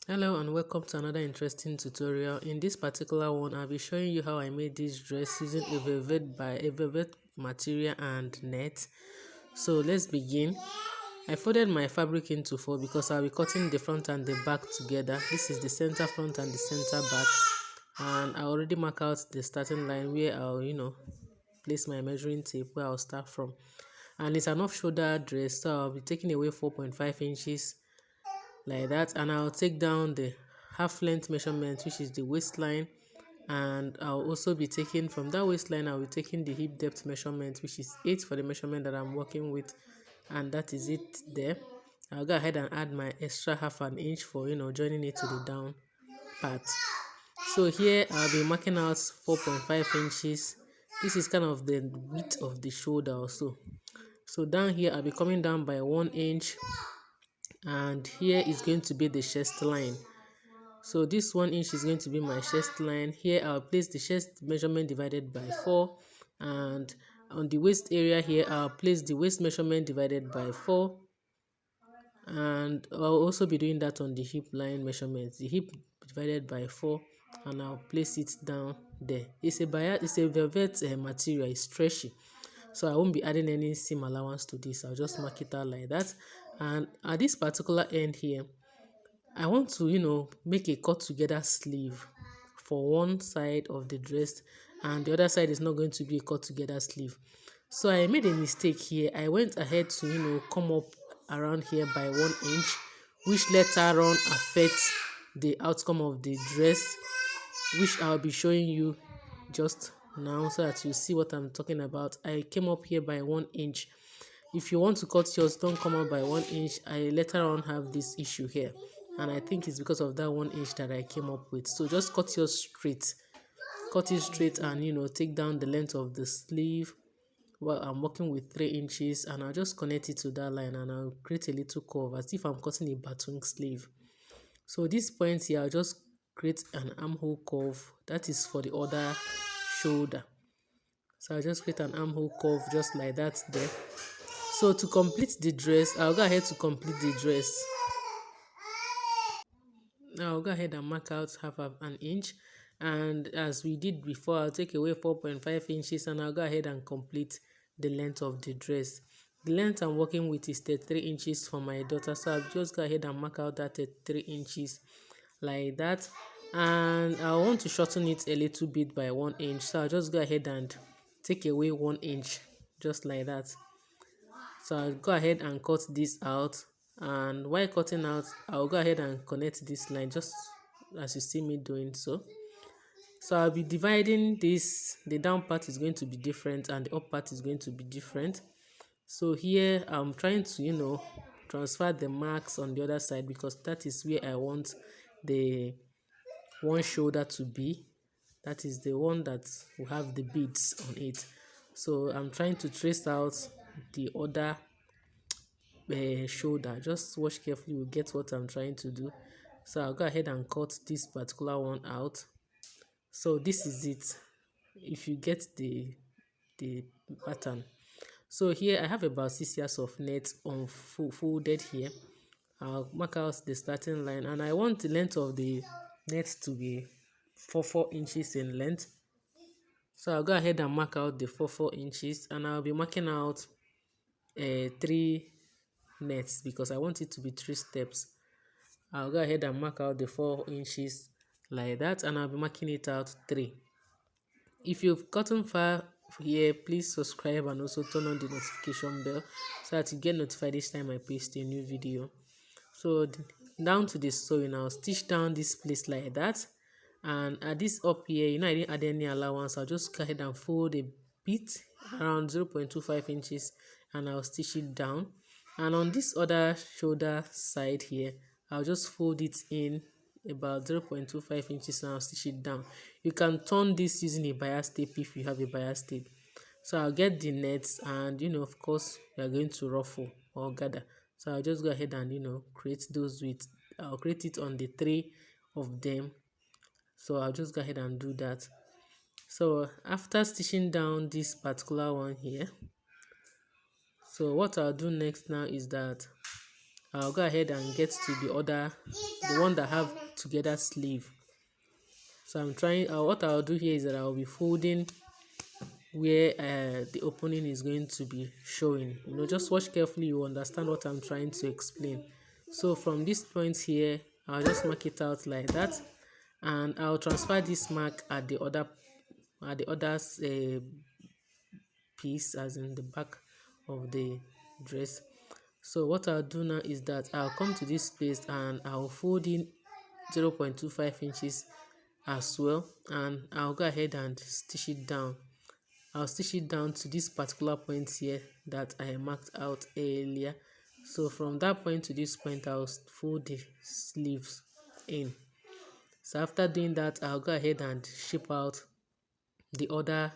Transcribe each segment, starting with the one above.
Hello and welcome to another interesting tutorial. In this particular one, I'll be showing you how I made this dress using a velvet material and net. So let's begin. I folded my fabric into four because I'll be cutting the front and the back together. This is the center front and the center back, and I already mark out the starting line where I'll place my measuring tape where I'll start from. And it's an off-shoulder dress, so I'll be taking away 4.5 inches like that, and I'll take down the half length measurement, which is the waistline, and I'll also be taking from that waistline, I'll be taking the hip depth measurement, which is 8 for the measurement that I'm working with, and that is it there. I'll go ahead and add my extra half an inch for joining it to the down part. So here I'll be marking out 4.5 inches. This is kind of the width of the shoulder also. So down here I'll be coming down by 1 inch, and here is going to be the chest line. So this 1 inch is going to be my chest line. Here I'll place the chest measurement divided by 4, and on the waist area here I'll place the waist measurement divided by 4, and I'll also be doing that on the hip line measurement, the hip divided by 4, and I'll place it down there. It's a velvet material, it's stretchy, so I won't be adding any seam allowance to this. I'll just mark it out like that. And at this particular end here, I want to make a cut together sleeve for one side of the dress, and the other side is not going to be a cut together sleeve. So I made a mistake here. I went ahead to come up around here by 1 inch, which later on affects the outcome of the dress, which I'll be showing you just now so that you see what I'm talking about. I came up here by 1 inch. If you want to cut yours, don't come up by 1 inch. I later on have this issue here, and I think it's because of that 1 inch that I came up with. So just cut yours straight. Cut it straight, and take down the length of the sleeve. Well, I'm working with 3 inches, and I'll just connect it to that line, and I'll create a little curve as if I'm cutting a baton sleeve. So this point here, I'll just create an armhole curve. That is for the other shoulder. So I'll just create an armhole curve just like that there. So to complete the dress, I'll go ahead to complete the dress. Now I'll go ahead and mark out half of an inch, and as we did before, I'll take away 4.5 inches, and I'll go ahead and complete the length of the dress. The length I'm working with is 33 inches for my daughter, so I'll just go ahead and mark out that 33 inches like that. And I want to shorten it a little bit by 1 inch, so I'll just go ahead and take away 1 inch just like that. So I'll go ahead and cut this out, and while cutting out, I'll go ahead and connect this line just as you see me doing so. So I'll be dividing this. The down part is going to be different and the up part is going to be different. So here I'm trying to transfer the marks on the other side, because that is where I want the one shoulder to be. That is the one that will have the beads on it. So I'm trying to trace out the other shoulder. Just watch carefully, you get what I'm trying to do. So I'll go ahead and cut this particular one out. So this is it, if you get the pattern. So here I have about 6 yards of net on folded here. I'll mark out the starting line, and I want the length of the net to be 4 inches in length. So I'll go ahead and mark out the 4 inches, and I'll be marking out 3 nets because I want it to be 3 steps. I'll go ahead and mark out the 4 inches like that, and I'll be marking it out 3. If you've gotten far here, please subscribe and also turn on the notification bell so that you get notified each time I post a new video. So down to the sewing, I'll stitch down this place like that, and at this up here, I didn't add any allowance. I'll just go ahead and fold a bit around 0.25 inches, and I'll stitch it down. And on this other shoulder side here, I'll just fold it in about 0.25 inches, and I'll stitch it down. You can turn this using a bias tape if you have a bias tape. So I'll get the nets, and of course we are going to ruffle or gather. So I'll just go ahead and create those with, I'll create it on the 3 of them. So I'll just go ahead and do that. So after stitching down this particular one here, so what I'll do next now is that I'll go ahead and get to the one that have together sleeve. So I'm trying, what I'll do here is that I'll be folding where the opening is going to be showing. Just watch carefully, you understand what I'm trying to explain. So from this point here, I'll just mark it out like that, and I'll transfer this mark at the other piece, as in the back of the dress. So what I'll do now is that I'll come to this place and I'll fold in 0.25 inches as well, and I'll go ahead and stitch it down. I'll stitch it down to this particular point here that I marked out earlier. So from that point to this point, I'll fold the sleeves in. So after doing that, I'll go ahead and shape out the other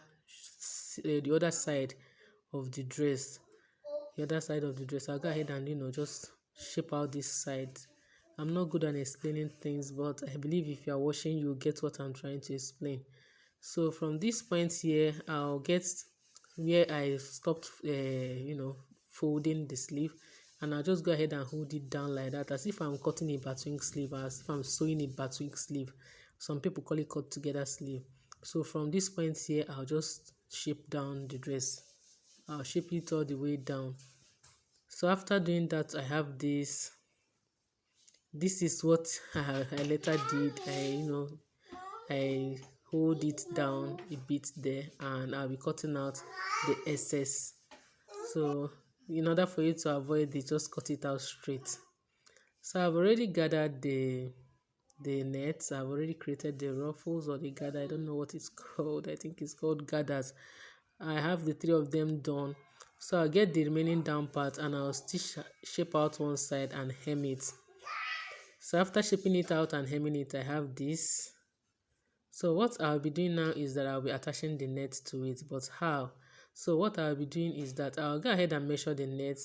side of the dress. I'll go ahead and just shape out this side. I'm not good at explaining things, but I believe if you are watching, you'll get what I'm trying to explain. So from this point here, I'll get where I stopped folding the sleeve, and I'll just go ahead and hold it down like that, as if I'm cutting a batwing sleeve, as if I'm sewing a batwing sleeve. Some people call it cut together sleeve. So from this point here, I'll just shape down the dress. I'll shape it all the way down. So after doing that, I have this is what I later did. I hold it down a bit there, and I'll be cutting out the excess. So in order for you to avoid it, just cut it out straight. So I've already gathered the nets. I've already created the ruffles or the gather. I don't know what it's called. I think it's called gathers. I have the 3 of them done. So I'll get the remaining down part and I'll shape out one side and hem it. So after shaping it out and hemming it, I have this. So what I'll be doing now is that I'll be attaching the net to it. But how? So what I'll be doing is that I'll go ahead and measure the net,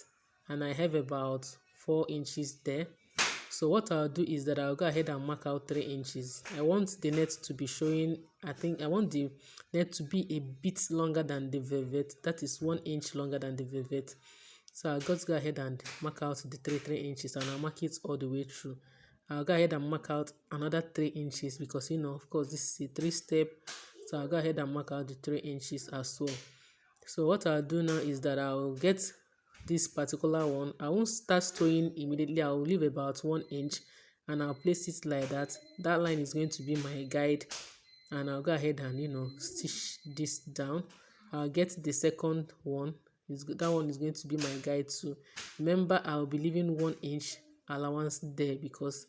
and I have about 4 inches there. So what I'll do is that I'll go ahead and mark out 3 inches. I want the net to be showing, I want the net to be a bit longer than the velvet. That is 1 inch longer than the velvet. So I'll just go ahead and mark out the 3 inches, and I'll mark it all the way through. I'll go ahead and mark out another 3 inches because of course this is a 3-step. So I'll go ahead and mark out the 3 inches as well. So what I'll do now is that I'll get this particular one. I won't start sewing immediately. I'll leave about 1 inch and I'll place it like that. That line is going to be my guide, and I'll go ahead and stitch this down. I'll get the second one. That one is going to be my guide too. Remember, I'll be leaving 1 inch allowance there because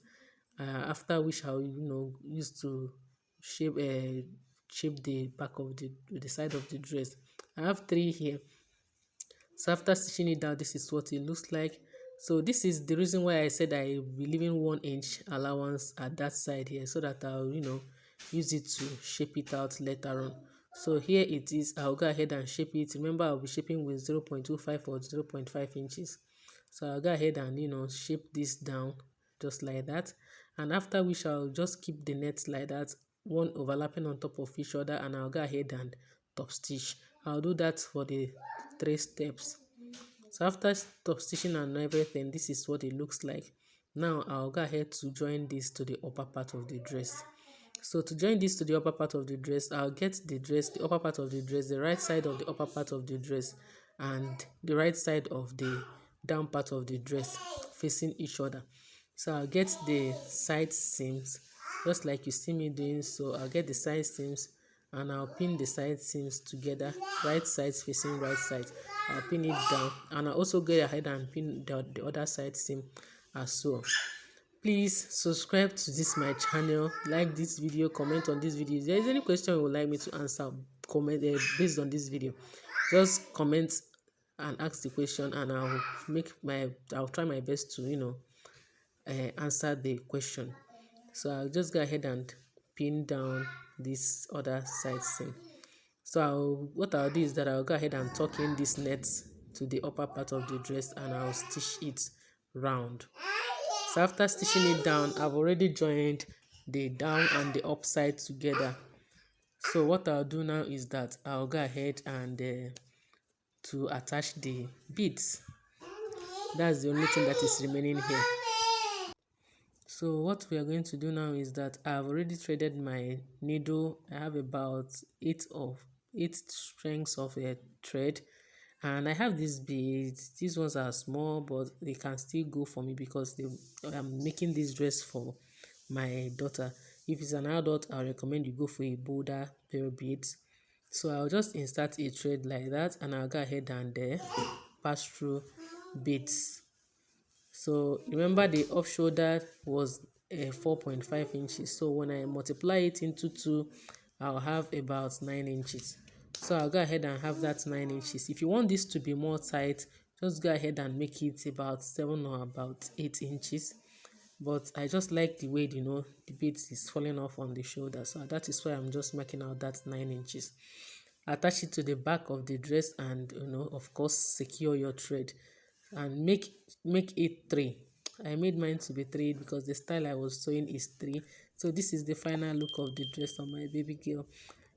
after which I'll use to shape the back of the side of the dress. I have 3 here. So after stitching it down, this is what it looks like. So this is the reason why I said I will be leaving 1 inch allowance at that side here, so that I'll use it to shape it out later on. So here it is. I'll go ahead and shape it. Remember, I'll be shaping with 0.25 or 0.5 inches. So I'll go ahead and shape this down just like that, and after which I'll just keep the nets like that, one overlapping on top of each other, and I'll go ahead and top stitch. I'll do that for the 3 steps. So after top stitching and everything, this is what it looks like. Now I'll go ahead to join this to the upper part of the dress. So to join this to the upper part of the dress, I'll get the upper part of the dress, the right side of the upper part of the dress, and the right side of the down part of the dress facing each other. So I'll get the side seams just like you see me doing. So I'll get the side seams and I'll pin the side seams together, right sides facing right side. I'll pin it down, and I'll also go ahead and pin the other side seam as well. Please subscribe to my channel, like this video, comment on this video. If there is any question you would like me to answer, comment based on this video, just comment and ask the question, and I'll try my best to answer the question. So I'll just go ahead and pin down this other side seam. So what I'll do is that I'll go ahead and tuck in this net to the upper part of the dress, and I'll stitch it round. So after stitching it down, I've already joined the down and the up side together. So what I'll do now is that I'll go ahead and to attach the beads. That's the only thing that is remaining here. So what we are going to do now is that I've already threaded my needle. I have about eight strings of a thread, and I have these beads. These ones are small, but they can still go for me because I'm making this dress for my daughter. If it's an adult, I recommend you go for a bolder pair of beads. So I'll just insert a thread like that, and I'll go ahead and pass through beads. So remember the off shoulder was 4.5 inches. So when I multiply it into 2, I'll have about 9 inches. So I'll go ahead and have that 9 inches. If you want this to be more tight, just go ahead and make it about 7 or about 8 inches. But I just like the way, the beads is falling off on the shoulder. So that is why I'm just marking out that 9 inches. Attach it to the back of the dress and, of course, secure your thread and make it 3. I made mine to be 3 because the style I was sewing is 3. So this is the final look of the dress on my baby girl.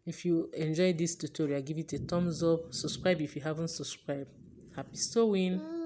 If you enjoyed this tutorial, give it a thumbs up, subscribe if you haven't subscribed. Happy sewing!